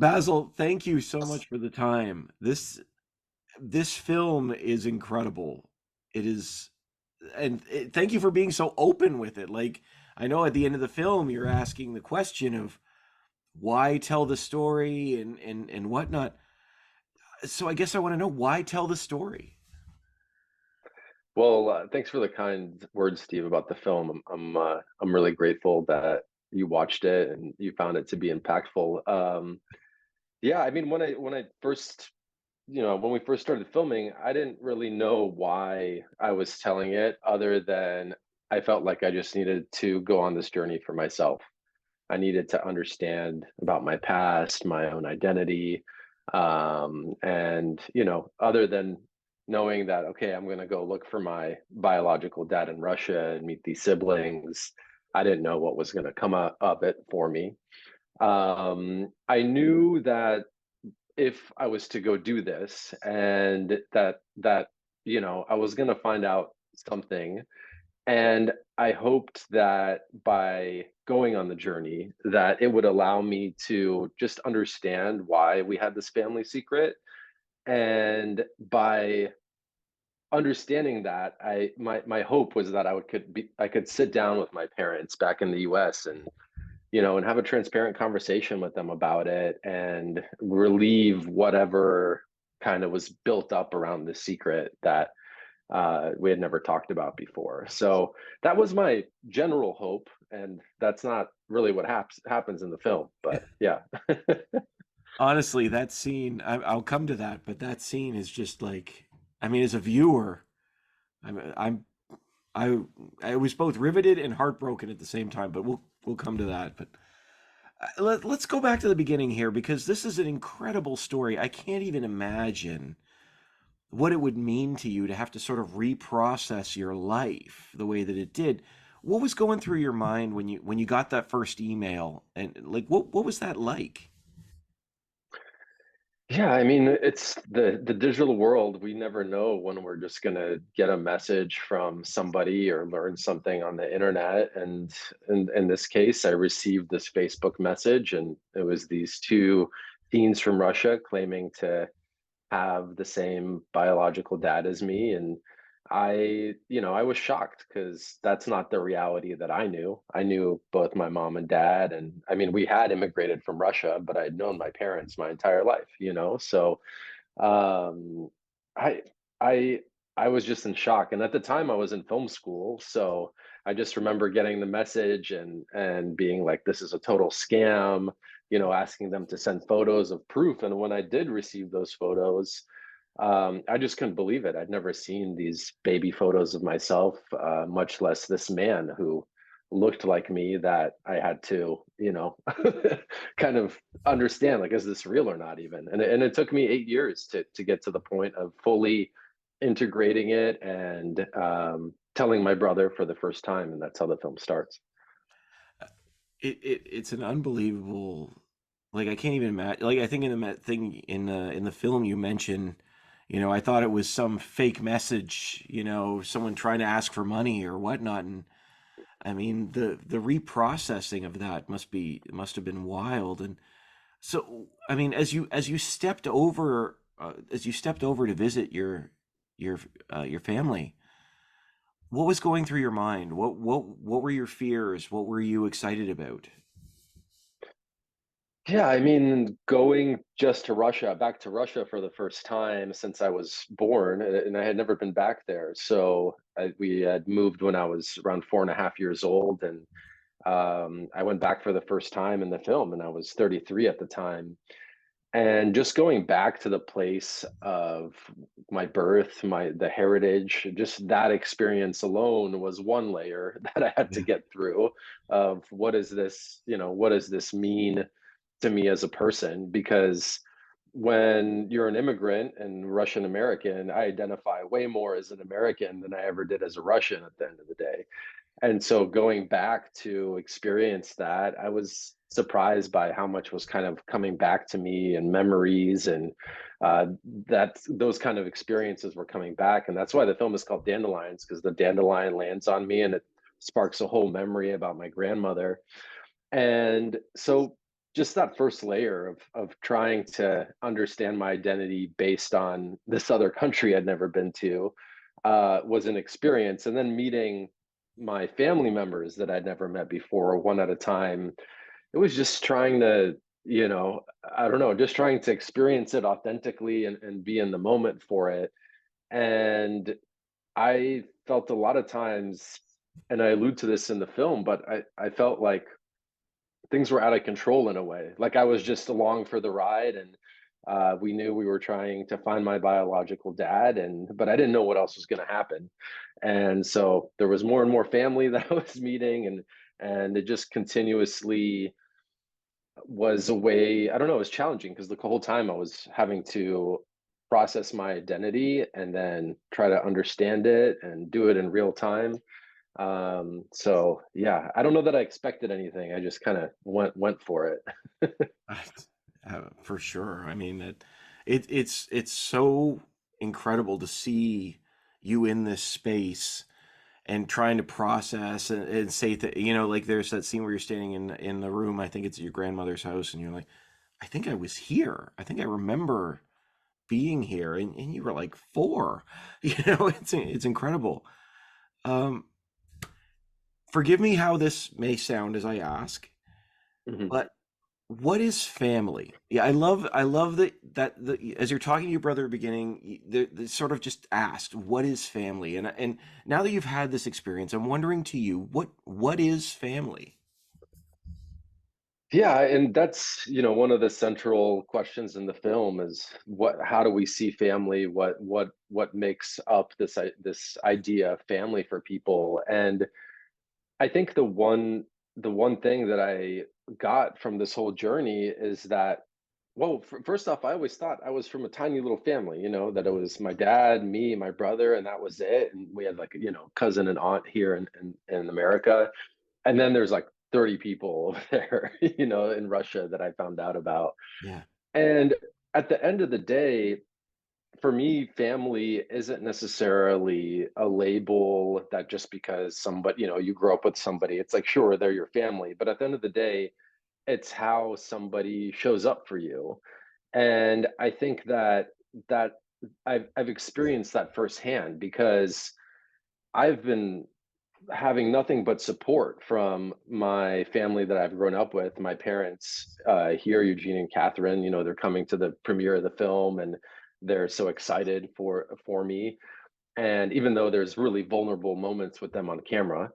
Basil, thank you so much for the time. This film is incredible. It is, thank you for being so open with it. Like, I know at the end of the film, you're asking the question of why tell the story and whatnot. So I guess I want to know, why tell the story? Well, thanks for the kind words, Steve, about the film. I'm really grateful that you watched it and you found it to be impactful. Yeah, I mean, when I first, when we first started filming, I didn't really know why I was telling it, other than I felt like I just needed to go on this journey for myself. I needed to understand about my past, my own identity, and other than knowing that, okay, I'm going to go look for my biological dad in Russia and meet these siblings. I didn't know what was going to come up of it for me. I knew that if I was to go do this, and that I was going to find out something, and I hoped that by going on the journey, that it would allow me to just understand why we had this family secret. And by understanding that, my hope was that I could sit down with my parents back in the US, and have a transparent conversation with them about it, and relieve whatever kind of was built up around the secret that we had never talked about before. So that was my general hope, and that's not really what happens in the film. But yeah, Honestly, that scene, I'll come to that, but that scene is just like, I mean, as a viewer, I'm I I was both riveted and heartbroken at the same time, but we'll come to that. But let's go back to the beginning here, because this is an incredible story. I can't even imagine what it would mean to you to have to sort of reprocess your life the way that it did. What was going through your mind when you got that first email, and like what was that like? yeah. I mean, it's the digital world. We never know when we're just gonna get a message from somebody or learn something on the internet. And in this case, I received this Facebook message, and it was these two teens from Russia claiming to have the same biological dad as me. And I was shocked, because that's not the reality that I knew. I knew both my mom and dad, and I mean, we had immigrated from Russia, but I had known my parents my entire life. So um I I I was just in shock. And at the time I was in film school, so I just remember getting the message and being like, this is a total scam, asking them to send photos of proof. And when I did receive those photos, I just couldn't believe it. I'd never seen these baby photos of myself, much less this man who looked like me, that I had to, kind of understand, like, is this real or not even? And it took me 8 years to get to the point of fully integrating it, and telling my brother for the first time, and that's how the film starts. It's an unbelievable, like, I can't even imagine. Like, I think in the thing in the film you mentioned, I thought it was some fake message, someone trying to ask for money or whatnot. And I mean, the reprocessing of that must have been wild. And so, I mean, as you stepped over to visit your family, what was going through your mind? What were your fears? What were you excited about? Yeah, I mean, going just to Russia, back to Russia for the first time since I was born, and I had never been back there. So we had moved when I was around 4.5 years old, and I went back for the first time in the film, and I was 33 at the time. And just going back to the place of my birth, the heritage, just that experience alone was one layer that I had to Yeah. get through, of what does this mean to me as a person? Because when you're an immigrant and Russian American, I identify way more as an American than I ever did as a Russian at the end of the day. And so going back to experience that, I was surprised by how much was kind of coming back to me, and memories, and uh, that those kind of experiences were coming back. And that's why the film is called Dandelions, because the dandelion lands on me and it sparks a whole memory about my grandmother. And so just that first layer of trying to understand my identity based on this other country I'd never been to, was an experience. And then meeting my family members that I'd never met before, one at a time, it was just trying to, I don't know, just trying to experience it authentically and be in the moment for it. And I felt a lot of times, and I allude to this in the film, but I felt like things were out of control in a way. Like I was just along for the ride, and we knew we were trying to find my biological dad, and but I didn't know what else was going to happen. And so there was more and more family that I was meeting, and it just continuously was a way. I don't know, it was challenging because the whole time I was having to process my identity and then try to understand it and do it in real time. So yeah, I don't know that I expected anything. I just kind of went for it. I- for sure. I mean, it's so incredible to see you in this space and trying to process and say that, like there's that scene where you're standing in the room. I think it's at your grandmother's house, and you're like, I think I was here. I think I remember being here, and you were like four. It's incredible. Um, Forgive me how this may sound as I ask, Mhm. but what is family? Yeah, I love that as you're talking to your brother at the beginning, the sort of just asked, what is family? And now that you've had this experience, I'm wondering to you, what is family? Yeah, and that's, one of the central questions in the film is how do we see family? What makes up this idea of family for people? And I think the one thing that I got from this whole journey is that, well, first off, I always thought I was from a tiny little family, that it was my dad, me, my brother, and that was it. And we had like, cousin and aunt here in America. And then there's like 30 people over there, in Russia that I found out about. Yeah. And at the end of the day, for me, family isn't necessarily a label that just because somebody, you grow up with somebody, it's like, sure, they're your family. But at the end of the day, it's how somebody shows up for you. And I think that I've experienced that firsthand because I've been having nothing but support from my family that I've grown up with. My parents here, Eugene and Catherine, they're coming to the premiere of the film, and they're so excited for me. And even though there's really vulnerable moments with them on camera,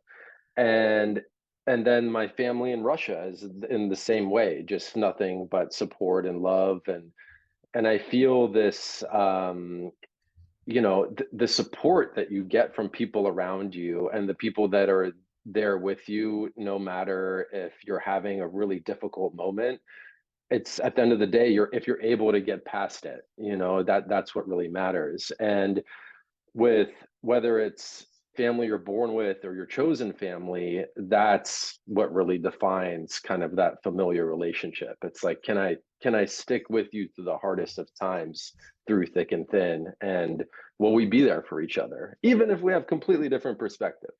and and then my family in Russia is in the same way, just nothing but support and love. And I feel this the support that you get from people around you and the people that are there with you, no matter if you're having a really difficult moment, it's at the end of the day, if you're able to get past it, that's what really matters. And with whether it's family you're born with or your chosen family, that's what really defines kind of that familiar relationship. It's like, can I stick with you through the hardest of times, through thick and thin, and will we be there for each other even if we have completely different perspectives?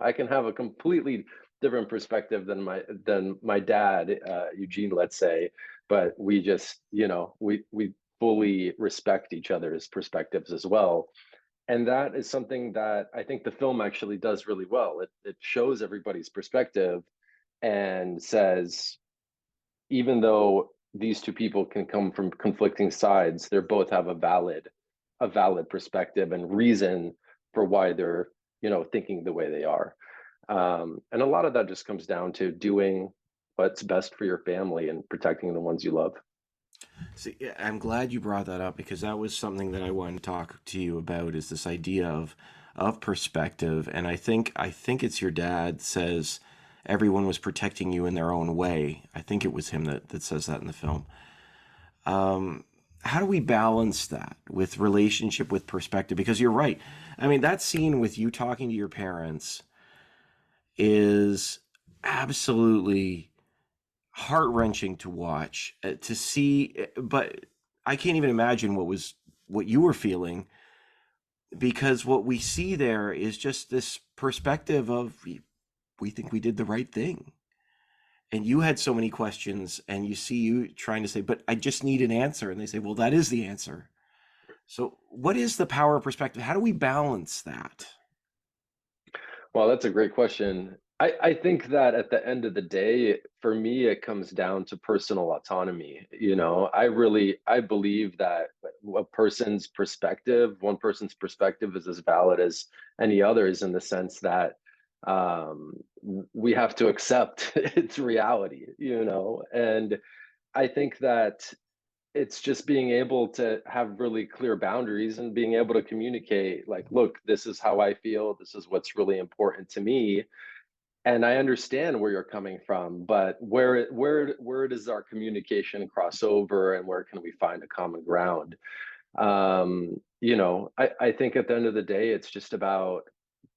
I can have a completely different perspective than my dad, Eugene, let's say, but we just, we fully respect each other's perspectives as well. And that is something that I think the film actually does really well. It shows everybody's perspective and says, even though these two people can come from conflicting sides, they both have a valid perspective and reason for why they're, thinking the way they are. And a lot of that just comes down to doing what's best for your family and protecting the ones you love. See, yeah, I'm glad you brought that up because that was something that I wanted to talk to you about is this idea of perspective. And I think it's your dad says everyone was protecting you in their own way. I think it was him that says that in the film. How do we balance that with relationship with perspective? Because you're right. I mean, that scene with you talking to your parents is absolutely heart-wrenching to watch, to see, but I can't even imagine what you were feeling because what we see there is just this perspective of we think we did the right thing. and you had so many questions, and you see you trying to say, but I just need an answer, and they say, well, that is the answer. So what is the power of perspective? How do we balance that? Well, that's a great question. I think that at the end of the day, for me, it comes down to personal autonomy. I believe that one person's perspective is as valid as any other's in the sense that we have to accept its reality, and I think that it's just being able to have really clear boundaries and being able to communicate like, look, this is how I feel, this is what's really important to me, and I understand where you're coming from, but where does our communication cross over, and where can we find a common ground? I think at the end of the day, it's just about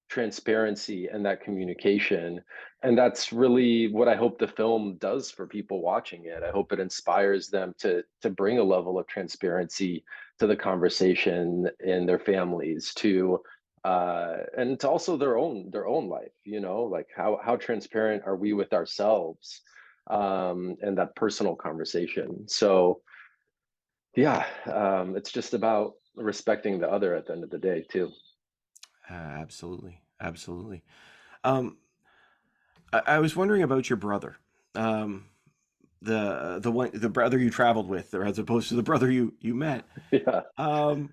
transparency and that communication. And that's really what I hope the film does for people watching it. I hope it inspires them to bring a level of transparency to the conversation in their families, to and to also their own life, like how transparent are we with ourselves, and that personal conversation. So yeah, it's just about respecting the other at the end of the day too. Absolutely, absolutely. Um, I was wondering about your brother, um, the brother you traveled with, or as opposed to the brother you met. Yeah. Um,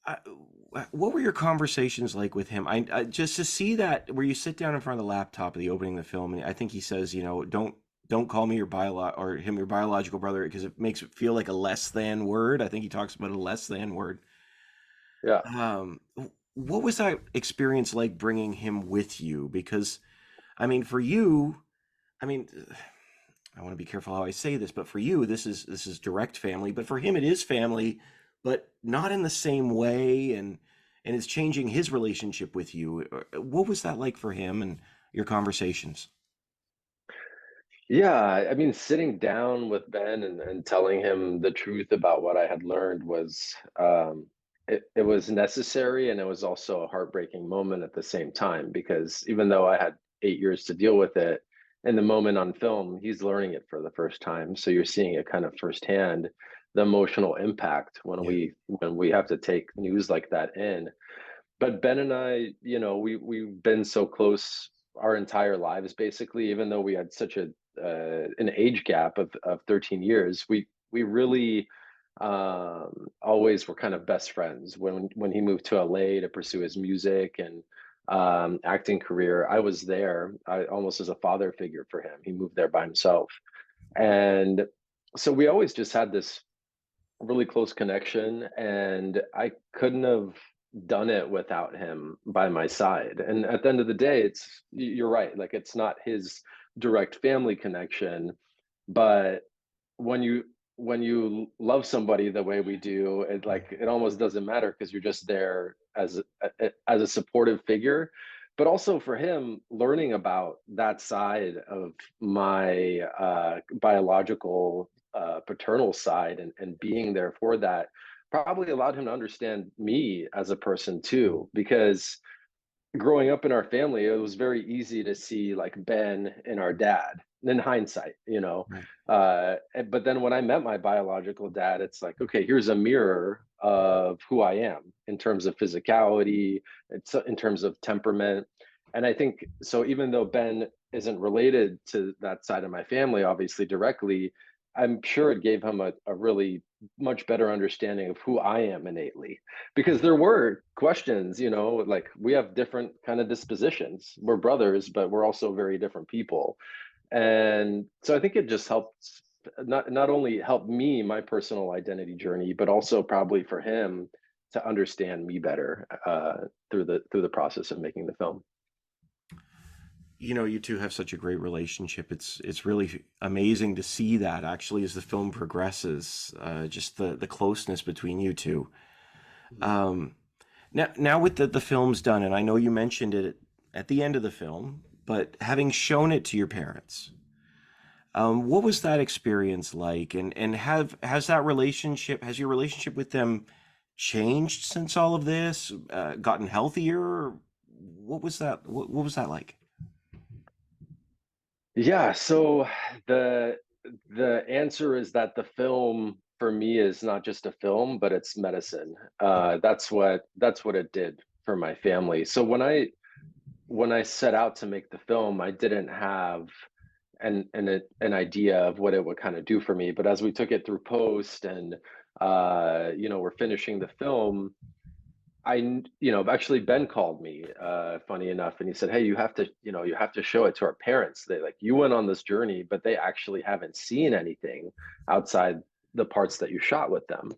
I, what were your conversations like with him? I just to see that where you sit down in front of the laptop at the opening of the film, and I think he says, don't call me your biological brother because it makes it feel like a less than word. I think he talks about a less than word. Yeah. What was that experience like bringing him with you? Because, I mean, for you, I mean, I want to be careful how I say this, but for you, this is direct family, but for him, it is family, but not in the same way, and it's changing his relationship with you. What was that like for him and your conversations? Yeah, I mean, sitting down with Ben and telling him the truth about what I had learned was it was necessary, and it was also a heartbreaking moment at the same time, because even though I had 8 years to deal with it, in the moment on film, he's learning it for the first time. So you're seeing it kind of firsthand, the emotional impact when Yeah, we have to take news like that in. But Ben and I, we've been so close our entire lives, basically. Even though we had such a an age gap of 13 years, we really always were kind of best friends. When he moved to LA to pursue his music and acting career, I was there, almost as a father figure for him. He moved there by himself, and so we always just had this really close connection, and I couldn't have done it without him by my side. And at the end of the day, you're right, like it's not his direct family connection, but when you love somebody the way we do, it almost doesn't matter because you're just there as a supportive figure. But also for him, learning about that side of my biological paternal side, and being there for that probably allowed him to understand me as a person too, because growing up in our family, it was very easy to see like Ben and our dad in hindsight, right. But then when I met my biological dad, it's like, okay, here's a mirror of who I am in terms of physicality, it's in terms of temperament. And I think so, even though Ben isn't related to that side of my family, obviously directly, I'm sure it gave him a really much better understanding of who I am innately, because there were questions, like we have different kind of dispositions. We're brothers, but we're also very different people. And so I think it just helped, not only help me my personal identity journey, but also probably for him to understand me better through the process of making the film. You two have such a great relationship. It's really amazing to see that actually as the film progresses, just the closeness between you two. Um, now with the film's done, and I know you mentioned it at the end of the film, but having shown it to your parents, what was that experience like? And has your relationship with them changed since all of this? Gotten healthier? What was that? What was that like? Yeah, so the the answer is that the film for me is not just a film, but it's medicine. That's what it did for my family. So when I set out to make the film, I didn't have an idea of what it would kind of do for me. But as we took it through post and we're finishing the film, actually Ben called me, funny enough, and he said, "Hey, you have to show it to our parents. They like you went on this journey, but they actually haven't seen anything outside the parts that you shot with them."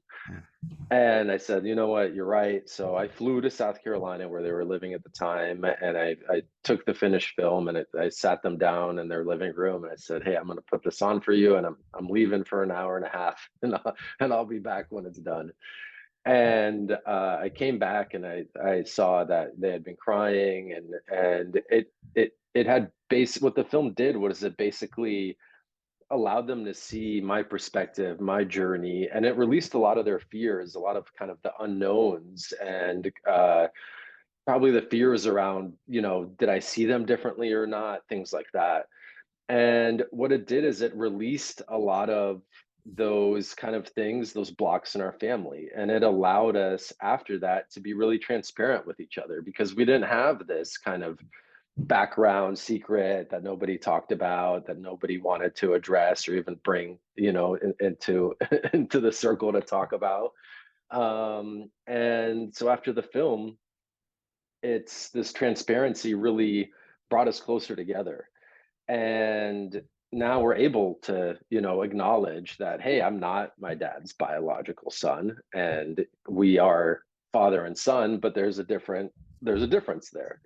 And I said, "You know what? You're right." So I flew to South Carolina where they were living at the time, and I took the finished film and I sat them down in their living room and I said, "Hey, I'm going to put this on for you, and I'm leaving for an hour and a half, and I'll be back when it's done." And I came back and I saw that they had been crying, and it had base what the film did was it basically allowed them to see my perspective, my journey, and it released a lot of their fears, a lot of kind of the unknowns, and probably the fears around, did I see them differently or not, things like that. And what it did is it released a lot of those kind of things, those blocks in our family. And it allowed us after that to be really transparent with each other because we didn't have this kind of background secret that nobody talked about, that nobody wanted to address or even bring, into into the circle to talk about. And so after the film, it's this transparency really brought us closer together, and now we're able to acknowledge that, hey, I'm not my dad's biological son, and we are father and son, but there's a difference there,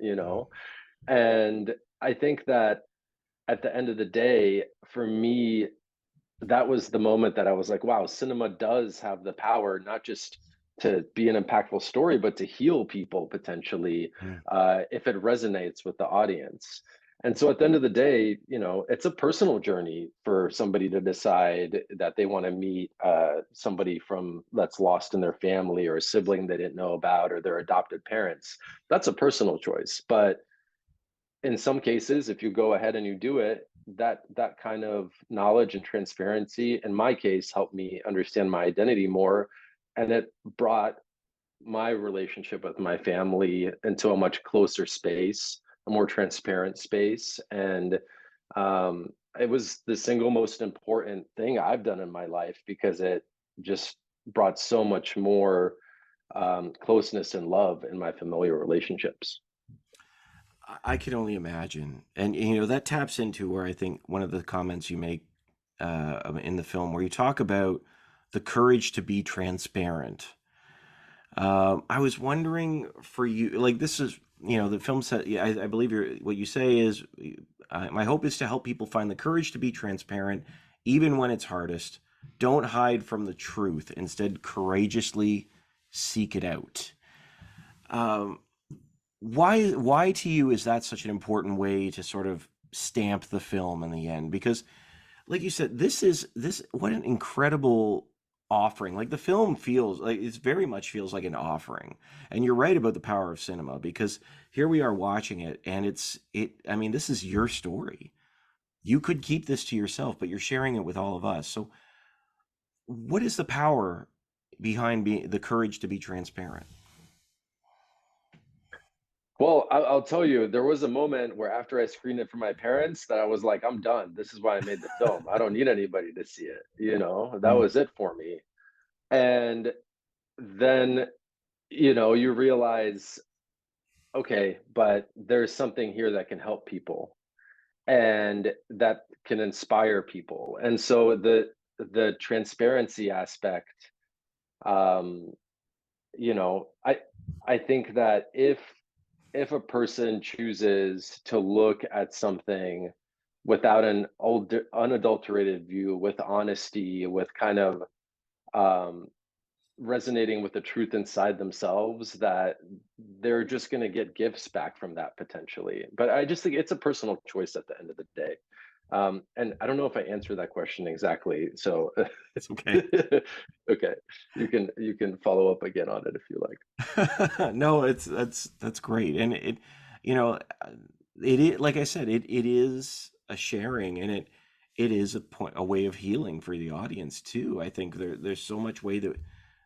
and I think that at the end of the day, for me, that was the moment that I was like, wow, cinema does have the power not just to be an impactful story, but to heal people potentially, Mm. if it resonates with the audience. And so at the end of the day, it's a personal journey for somebody to decide that they want to meet somebody from that's lost in their family, or a sibling they didn't know about, or their adopted parents. That's a personal choice. But in some cases, if you go ahead and you do it, that kind of knowledge and transparency, in my case, helped me understand my identity more, and it brought my relationship with my family into a much closer space, a more transparent space, and it was the single most important thing I've done in my life because it just brought so much more closeness and love in my familiar relationships. I can only imagine, and that taps into where I think one of the comments you make in the film, where you talk about the courage to be transparent. I was wondering for you, like this is, the film said, yeah, I believe what you say is, my hope is to help people find the courage to be transparent, even when it's hardest. Don't hide from the truth. Instead, courageously seek it out. Um, why to you is that such an important way to sort of stamp the film in the end? Because like you said, this what an incredible offering. Like the film feels like it's very much feels like an offering. And you're right about the power of cinema because here we are watching it and I mean, this is your story. You could keep this to yourself, but you're sharing it with all of us. So what is the power behind the courage to be transparent? Well, I'll tell you, there was a moment where after I screened it for my parents that I was like, I'm done. This is why I made the film. I don't need anybody to see it. That Mm. was it for me. And then, you realize, okay, but there's something here that can help people and that can inspire people. And so the transparency aspect, um, I think that if a person chooses to look at something without an old unadulterated view, with honesty, with kind of um, resonating with the truth inside themselves, that they're just going to get gifts back from that potentially. But I just think it's a personal choice at the end of the day. And I don't know if I answered that question exactly. So It's okay. okay, you can follow up again on it if you like. No, that's great, and you know, it is like I said, it is. a sharing, and it is a way of healing for the audience too. I think there's so much way that,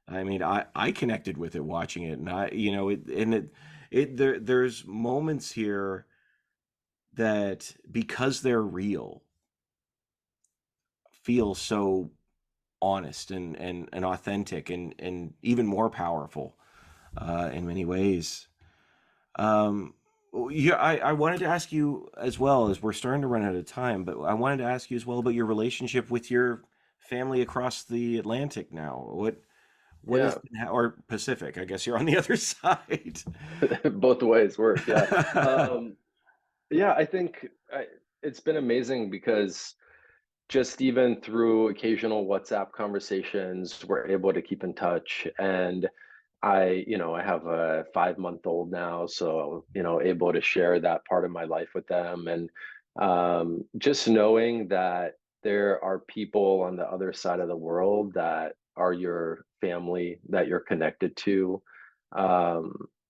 I mean, I connected with it watching it, and I, there's moments here that, because they're real, feel so honest and authentic, and even more powerful in many ways. Um, yeah, I wanted to ask you as well, as we're starting to run out of time, but I wanted to ask you as well about your relationship with your family across the Atlantic now. What is, Yeah. or Pacific? I guess you're on the other side. Both ways work. Yeah. Yeah, I think it's been amazing because just even through occasional WhatsApp conversations, we're able to keep in touch. And I have a 5-month old now, so, able to share that part of my life with them. And just knowing that there are people on the other side of the world that are your family, that you're connected to,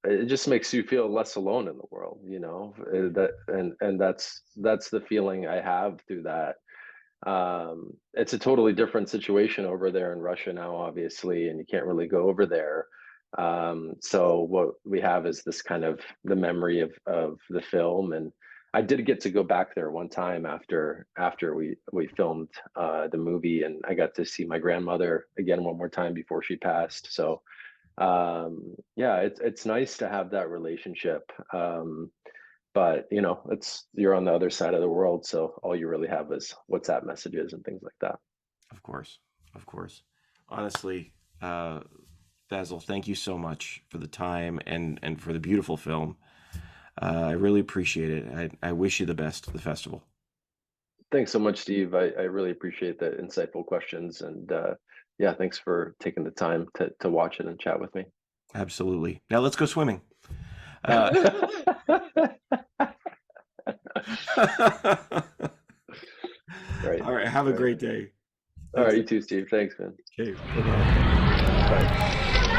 it just makes you feel less alone in the world, that, and that's the feeling I have through that. It's a totally different situation over there in Russia now, obviously, and you can't really go over there. So what we have is this kind of the memory of the film. And I did get to go back there one time after we filmed the movie, and I got to see my grandmother again one more time before she passed. So yeah, it's nice to have that relationship. But it's you're on the other side of the world, so all you really have is WhatsApp messages and things like that. Of course, of course. Honestly, Basil, thank you so much for the time and for the beautiful film. I really appreciate it. I wish you the best at the festival. Thanks so much, Steve. I really appreciate the insightful questions, and yeah, thanks for taking the time to watch it and chat with me. Absolutely. Now let's go swimming. Uh, Right, all right. Have a right. great day. All Thanks. right, you too, Steve. Thanks, man. Okay. Bye-bye. Bye.